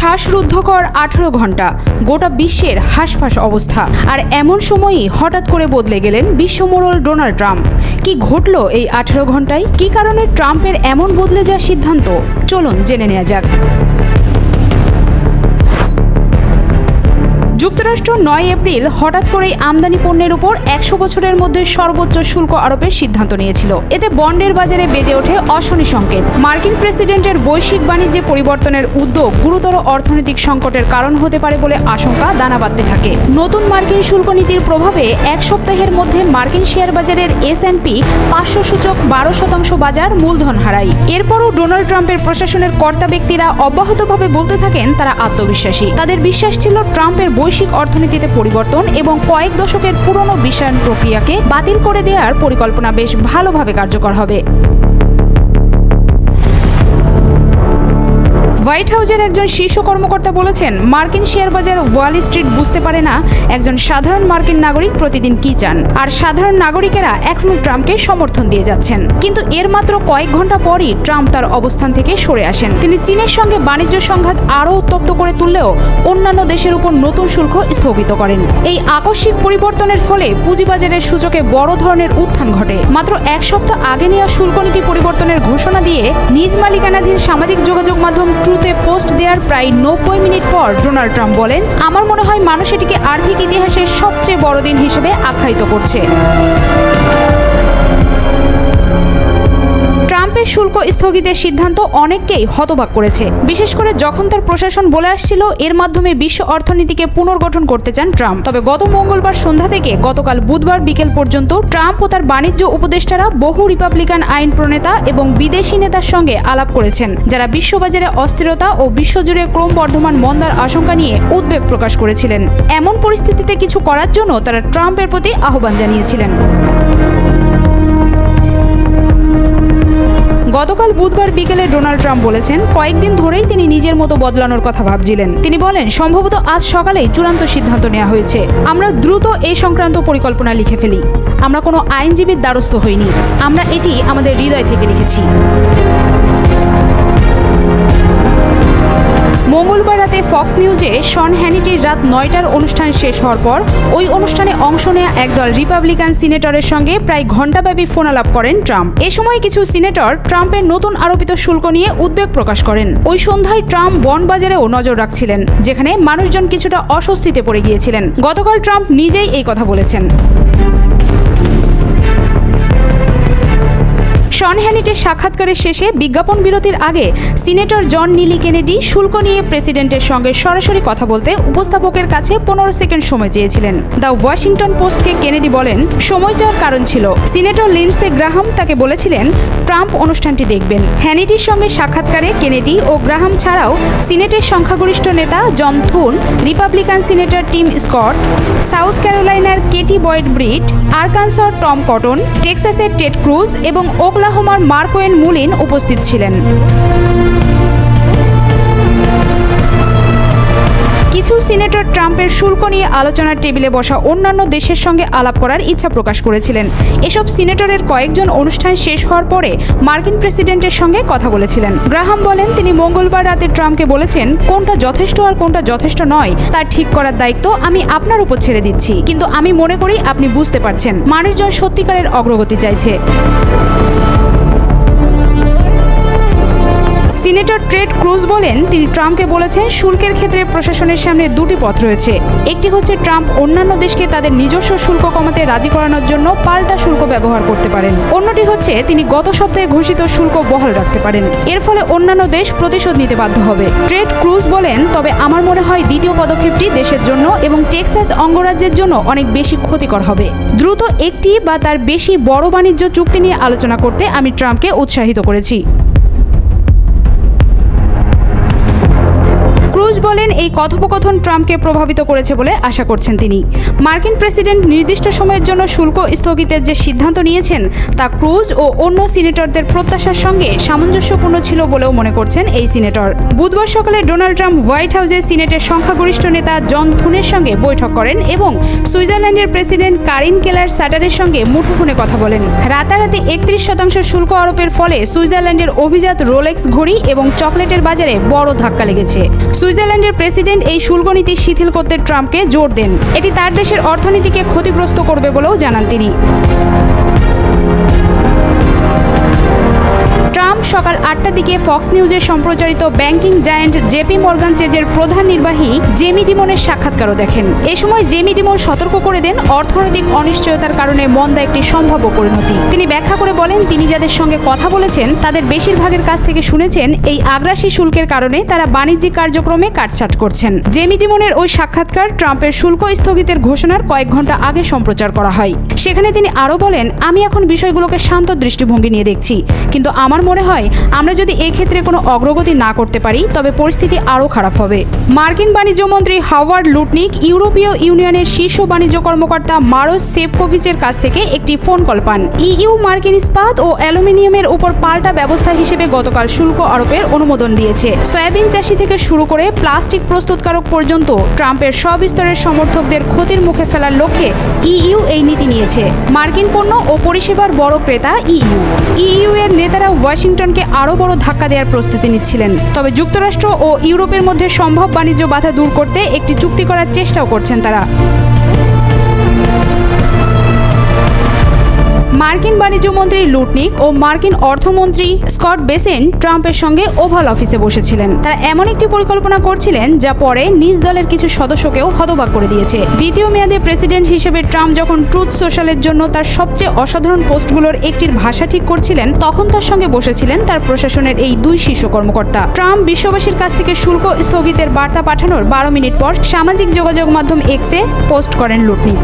শ্বাসরুদ্ধকর 18 ঘন্টা, গোটা বিশ্বের হাঁসফাঁস অবস্থা। আর এমন সময়ই হঠাৎ করে বদলে গেলেন বিশ্বমোড়ল ডোনাল্ড ট্রাম্প। কি ঘটলো এই 18 ঘন্টায়? কি কারণে ট্রাম্পের এমন বদলে যাওয়ার সিদ্ধান্ত? চলুন জেনে নেওয়া যাক। যুক্তরাষ্ট্র 9 এপ্রিল হঠাৎ করেই আমদানি পণ্যের উপর 100 বছরের মধ্যে সর্বোচ্চ শুল্ক আরোপের সিদ্ধান্ত নিয়েছিল। এতে বন্ডের বাজারে বেজে ওঠে অশনি সংকেত। মার্কিন প্রেসিডেন্টের বৈশ্বিক বাণিজ্যে পরিবর্তনের উদ্যোগ গুরুতর অর্থনৈতিক সংকটের কারণ হতে পারে বলে আশঙ্কা দানা বাঁধতে থাকে। নতুন মার্কিন শুল্ক নীতির প্রভাবে এক সপ্তাহের মধ্যে মার্কিন শেয়ার বাজারের S&P 500 সূচক 12% বাজার মূলধন হারায়। এরপরও ডোনাল্ড ট্রাম্পের প্রশাসনের কর্তা ব্যক্তিরা অব্যাহতভাবে বলতে থাকেন তারা আত্মবিশ্বাসী। তাদের বিশ্বাস ছিল ট্রাম্পের বৈশ্বিক অর্থনীতিতে পরিবর্তন এবং কয়েক দশকের পুরনো বিশ্বায়ন প্রক্রিয়াকে বাতিল করে দেওয়ার পরিকল্পনা বেশ ভালোভাবে কার্যকর হবে। হোয়াইট হাউসের একজন শীর্ষ কর্মকর্তা বলেছেন, মার্কিন শেয়ার বাজার ওয়াল স্ট্রিট বুঝতে পারে না একজন সাধারণ মার্কিন নাগরিক প্রতিদিন কি চান, আর সাধারণ নাগরিকেরা এখনো ট্রাম্পকে সমর্থন দিয়ে যাচ্ছেন। কিন্তু এর মাত্র কয়েক ঘন্টা পরই ট্রাম্প তার অবস্থান থেকে সরে আসেন। তিনি চীনের সঙ্গে বাণিজ্য সংঘাত আরও উত্তপ্ত করে তুললেও অন্যান্য দেশের উপর নতুন শুল্ক স্থগিত করেন। এই আকস্মিক পরিবর্তনের ফলে পুঁজিবাজারের সূচকে বড় ধরনের উত্থান ঘটে। মাত্র এক সপ্তাহ আগে নেওয়া শুল্কনীতি পরিবর্তনের ঘোষণা দিয়ে নিজ মালিকানাধীন সামাজিক যোগাযোগ মাধ্যম পোস্ট দেওয়ার প্রায় 90 মিনিট পর ডোনাল্ড ট্রাম্প বলেন, আমার মনে হয় মানুষ এটিকে আর্থিক ইতিহাসের সবচেয়ে বড় দিন হিসেবে আখ্যায়িত করছে। ট্রাম্পের শুল্ক স্থগিতের সিদ্ধান্ত অনেককেই হতবাক করেছে, বিশেষ করে যখন তার প্রশাসন বলে আসছিল এর মাধ্যমে বিশ্ব অর্থনীতিকে পুনর্গঠন করতে চান ট্রাম্প। তবে গত মঙ্গলবার সন্ধ্যা থেকে গতকাল বুধবার বিকেল পর্যন্ত ট্রাম্প ও তার বাণিজ্য উপদেষ্টারা বহু রিপাবলিকান আইন প্রণেতা এবং বিদেশি নেতার সঙ্গে আলাপ করেছেন, যারা বিশ্ববাজারে অস্থিরতা ও বিশ্বজুড়ে ক্রমবর্ধমান মন্দার আশঙ্কা নিয়ে উদ্বেগ প্রকাশ করেছিলেন। এমন পরিস্থিতিতে কিছু করার জন্য তারা ট্রাম্পের প্রতি আহ্বান জানিয়েছিলেন। গতকাল বুধবার বিকেলে ডোনাল্ড ট্রাম্প বলেছেন, কয়েকদিন ধরেই তিনি নিজের মতো বদলানোর কথা ভাবছিলেন। তিনি বলেন, সম্ভবত আজ সকালেই চূড়ান্ত সিদ্ধান্ত নেওয়া হয়েছে। আমরা দ্রুত এই সংক্রান্ত পরিকল্পনা লিখে ফেলি। আমরা কোনো আইনজীবীর দ্বারস্থ হইনি, আমরা এটি আমাদের হৃদয় থেকে লিখেছি। মঙ্গলবার রাতে ফক্স নিউজে শন হ্যানিটির রাত 9টার অনুষ্ঠান শেষ হওয়ার পর ওই অনুষ্ঠানে অংশ নেওয়া একদল রিপাবলিকান সিনেটরের সঙ্গে প্রায় ঘণ্টাব্যাপী ফোনালাপ করেন ট্রাম্প। এ সময় কিছু সিনেটর ট্রাম্পের নতুন আরোপিত শুল্ক নিয়ে উদ্বেগ প্রকাশ করেন। ওই সন্ধ্যায় ট্রাম্প বন্ড বাজারেও নজর রাখছিলেন, যেখানে মানুষজন কিছুটা অস্বস্তিতে পড়ে গিয়েছিলেন। গতকাল ট্রাম্প নিজেই এই কথা বলেছেন। শন হ্যানিটের সাক্ষাৎকারের শেষে বিজ্ঞাপন বিরতির আগে সিনেটর জন নিলি কেনেডি শুল্ক নিয়ে প্রেসিডেন্টের সঙ্গে সরাসরি কথা বলতে উপস্থাপকের কাছে 15 সেকেন্ড সময় চেয়েছিলেন। দ্য ওয়াশিংটন পোস্টকে কেনেডি বলেন, সময় চাওয়ার কারণ ছিল। সিনেটর লিন্ডসে গ্রাহাম তাকে বলেছিলেন ট্রাম্প অনুষ্ঠানটি দেখবেন। হ্যানিটির সঙ্গে সাক্ষাৎকারে কেনেডি ও গ্রাহাম ছাড়াও সিনেটের সংখ্যাগরিষ্ঠ নেতা John Thune, Republican senator Tim Scott, South ক্যারোলাইনার কেটি বয়েড ব্রিট, আরকানসর টম কটন, টেক্সাসের টেড ক্রুজ এবং ওকলাহোমার মার্ক ওয়েন মুলিন উপস্থিত ছিলেন। কিছু সিনেটর ট্রাম্পের শুল্ক নিয়ে আলোচনার টেবিলে বসা অন্যান্য দেশের সঙ্গে আলাপ করার ইচ্ছা প্রকাশ করেছিলেন। এসব সিনেটরের কয়েকজন অনুষ্ঠান শেষ হওয়ার পরে মার্কিন প্রেসিডেন্টের সঙ্গে কথা বলেছিলেন। গ্রাহাম বলেন, তিনি মঙ্গলবার রাতে ট্রাম্পকে বলেছেন, কোনটা যথেষ্ট আর কোনটা যথেষ্ট নয় তা ঠিক করার দায়িত্ব আমি আপনার উপর ছেড়ে দিচ্ছি। কিন্তু আমি মনে করি আপনি বুঝতে পারছেন, মানুষজন সত্যিকারের অগ্রগতি চাইছে। সিনেটর টেড ক্রুজ বলেন, তিনি ট্রাম্পকে বলেছেন, শুল্কের ক্ষেত্রে প্রশাসনের সামনে দুটি পথ রয়েছে। একটি হচ্ছে ট্রাম্প অন্যান্য দেশকে তাদের নিজস্ব শুল্ক কমাতে রাজি করানোর জন্য পাল্টা শুল্ক ব্যবহার করতে পারেন। অন্যটি হচ্ছে তিনি গত সপ্তাহে ঘোষিত শুল্ক বহাল রাখতে পারেন। এর ফলে অন্যান্য দেশ প্রতিশোধ নিতে বাধ্য হবে। টেড ক্রুজ বলেন, তবে আমার মনে হয় দ্বিতীয় পদক্ষেপটি দেশের জন্য এবং টেক্সাস অঙ্গরাজ্যের জন্য অনেক বেশি ক্ষতিকর হবে। দ্রুত একটি বা তার বেশি বড় বাণিজ্য চুক্তি নিয়ে আলোচনা করতে আমি ট্রাম্পকে উৎসাহিত করেছি। ক্রুজ বলেন, এই কথোপকথন ট্রাম্পকে প্রভাবিত করেছে বলে আশা করছেন তিনি। মার্কিন প্রেসিডেন্ট নির্দিষ্ট সময়ের জন্য শুল্ক স্থগিতের যে সিদ্ধান্ত নিয়েছেন তা ক্রুজ ও অন্য সিনেটরদের প্রত্যাশার সঙ্গে সামঞ্জস্যপূর্ণ ছিল বলেও মনে করছেন এই সিনেটর। বুধবার সকালে ডোনাল্ড ট্রাম্প হোয়াইট হাউসে সিনেটের সংখ্যাগরিষ্ঠ নেতা জন থুনের সঙ্গে বৈঠক করেন এবং সুইজারল্যান্ডের প্রেসিডেন্ট কারিন কেলার স্যাটারের সঙ্গে মুঠোফোনে কথা বলেন। রাতারাতি 31% শুল্ক আরোপের ফলে সুইজারল্যান্ডের অভিজাত রোলেক্স ঘড়ি এবং চকলেটের বাজারে বড় ধাক্কা লেগেছে। সুইজারল্যান্ডের প্রেসিডেন্ট এই শুল্ক নীতি শিথিল করতে ট্রাম্পকে জোর দেন। এটি তার দেশের অর্থনীতিকে ক্ষতিগ্রস্ত করবে বলেও জানান তিনি। ট্রাম্প সকাল 8টার দিকে ফক্স নিউজের সম্প্রচারিত ব্যাংকিং জায়ান্ট জেপি মর্গান চেজের প্রধান নির্বাহী জেমি ডিমনের সাক্ষাৎকারও দেখেন। এ সময় জেমি ডিমন সতর্ক করে দেন অর্থনৈতিক অনিশ্চয়তার কারণে মন্দা একটি সম্ভাব্য পরিণতি। তিনি ব্যাখ্যা করে বলেন, তিনি যাদের সঙ্গে কথা বলেছেন তাদের বেশিরভাগের কাছ থেকে শুনেছেন এই আগ্রাসী শুল্কের কারণে তারা বাণিজ্যিক কার্যক্রমে কাটছাঁট করছেন। জেমি ডিমনের ওই সাক্ষাৎকার ট্রাম্পের শুল্ক স্থগিতের ঘোষণার কয়েক ঘন্টা আগে সম্প্রচার করা হয়। সেখানে তিনি আরও বলেন, আমি এখন বিষয়গুলোকে শান্ত দৃষ্টিভঙ্গি নিয়ে দেখছি, কিন্তু আমার মনে হয় আমরা যদি এক্ষেত্রে কোনো অগ্রগতি না করতে পারি তবে পরিস্থিতি আরও খারাপ হবে। মার্কিন বাণিজ্য মন্ত্রী হাওয়ার্ড লুটনিক ইউরোপীয় ইউনিয়নের শীর্ষ বাণিজ্য কর্মকর্তা মারোস সেফকোভিচের কাছ থেকে একটি ফোন কল পান। ইইউ মার্কিন ইস্পাত ও অ্যালুমিনিয়ামের উপর পাল্টা ব্যবস্থা হিসেবে গতকাল শুল্ক আরোপের অনুমোদন দিয়েছে। সয়াবিন চাষি থেকে শুরু করে প্লাস্টিক প্রস্তুতকারক পর্যন্ত ট্রাম্পের সব স্তরের সমর্থকদের ক্ষতির মুখে ফেলার লক্ষ্যে ইইউ এই নীতি নিয়েছে। মার্কিন পণ্য ও পরিষেবার বড় ক্রেতা ইইউ এর নেতারা ওয়াশিংটনকে আরও বড় ধাক্কা দেওয়ার প্রস্তুতি নিচ্ছিলেন। তবে যুক্তরাষ্ট্র ও ইউরোপের মধ্যে সম্ভব বাণিজ্য বাধা দূর করতে একটি চুক্তি করার চেষ্টাও করছেন তারা। মার্কিন বাণিজ্য মন্ত্রী লুটনিক ও মার্কিন অর্থমন্ত্রী স্কট বেসেন্ট ট্রাম্পের সঙ্গে ওভাল অফিসে বসেছিলেন। তারা এমন একটি পরিকল্পনা করছিলেন যা পরে নিজ দলের কিছু সদস্যকেও হতবাক করে দিয়েছে। দ্বিতীয় মেয়াদে প্রেসিডেন্ট হিসেবে ট্রাম্প যখন ট্রুথ সোশ্যালের জন্য তার সবচেয়ে অসাধারণ পোস্টগুলোর একটির ভাষা ঠিক করছিলেন, তখন তার সঙ্গে বসেছিলেন তার প্রশাসনের এই দুই শীর্ষ কর্মকর্তা। ট্রাম্প বিশ্ববাসীর কাছ থেকে শুল্ক স্থগিতের বার্তা পাঠানোর 12 মিনিট পর সামাজিক যোগাযোগ মাধ্যম এক্সে পোস্ট করেন লুটনিক।